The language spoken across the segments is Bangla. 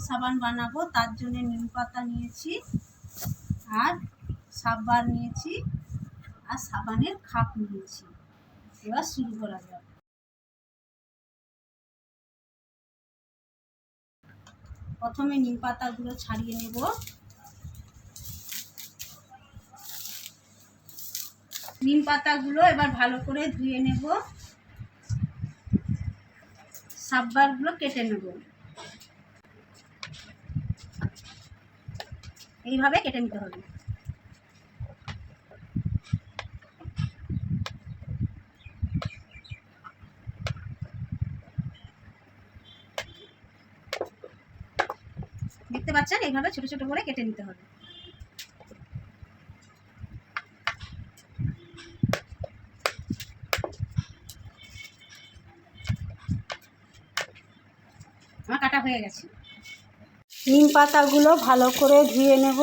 সাবান বানাবো, তার জন্য নিম পাতা নিয়েছি আর সাবান নিয়েছি আর সাবানের খাপ নিয়েছি। এবার শুরু করা যাক। প্রথমে নিম পাতাগুলো ছাড়িয়ে নেব। নিম পাতাগুলো এবার ভালো করে ধুয়ে নেব। সাববারগুলো কেটে নেব। এইভাবে কেটে নিতে হবে। দেখতে পাচ্ছেন, এইভাবে ছোট ছোট করে কেটে নিতে হবে। আমার কাটা হয়ে গেছে। নিম পাতাগুলো ভালো করে ধুয়ে নেব।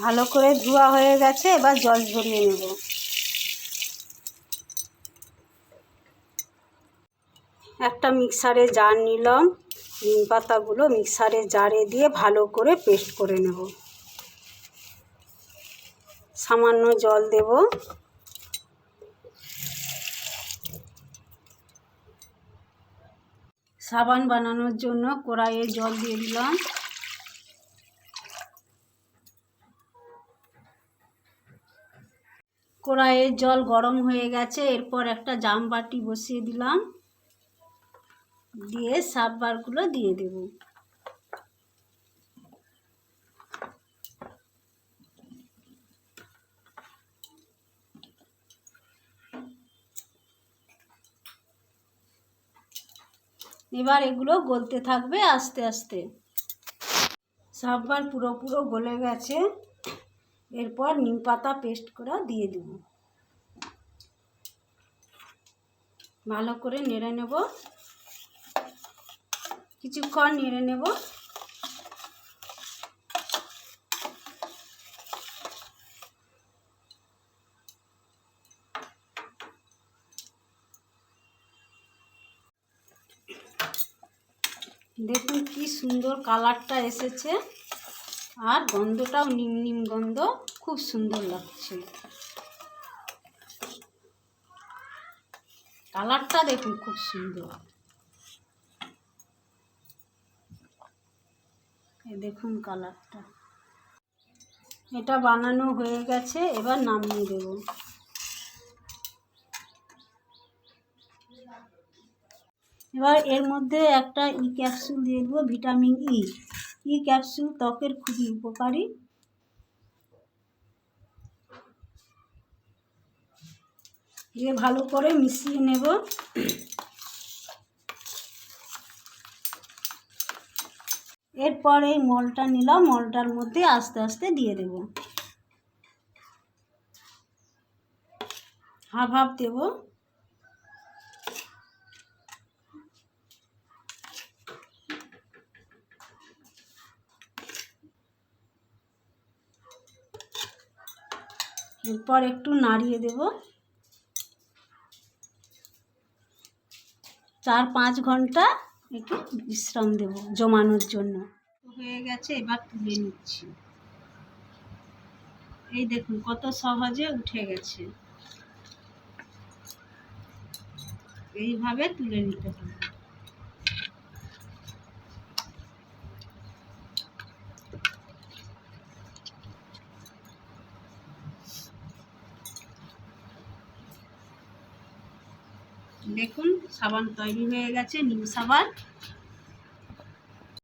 ভালো করে ধোয়া হয়ে গেছে, এবার জল ঝরিয়ে নেব। একটা মিক্সারে জার নিলাম। নিম পাতাগুলো মিক্সারে জারে দিয়ে ভালো করে পেস্ট করে নেব। সামান্য জল দেব। সাবান বানানোর জন্য কড়াইয়ে জল দিয়ে দিলাম। কড়াইয়ের জল গরম হয়ে গেছে, এরপর একটা জাম বাটি বসিয়ে দিলাম, দিয়ে সাববারগুলো দিয়ে দেব। এবার এগুলো গলতে থাকবে আস্তে আস্তে। সাববার পুরো গলে গেছে, এরপর নিম পাতা পেস্ট করা দিয়ে দেব। ভালো করে নেড়ে নেব। কিছুক্ষণ নেড়ে নেব। দেখুন কি সুন্দর কালারটা এসেছে, আর গন্ধটাও নিম নিম গন্ধ, খুব সুন্দর লাগছে। কালারটা দেখুন খুব সুন্দর। দেখুন কালারটা। এটা বানানো হয়ে গেছে, এবার নামিয়ে দেব। এবার এর মধ্যে একটা ক্যাপসুল দিয়ে দেবো, ভিটামিন ই ক্যাপসুল ত্বকের খুবই উপকারী। দিয়ে ভালো করে মিশিয়ে নেব। এরপর এই মলটা নিলাম, মলটার মধ্যে আস্তে আস্তে দিয়ে দেব। হাফ হাফ দেব। এরপর একটু নাড়িয়ে দেব। 4-5 ঘন্টা একটু বিশ্রাম দেব জমানোর জন্য। হয়ে গেছে, এবার তুলে নিচ্ছি। এই দেখুন কত সহজে উঠে গেছে। এইভাবে তুলে নিতে হবে। দেখুন সাবান তৈরি হয়ে গেছে, নিম সাবান।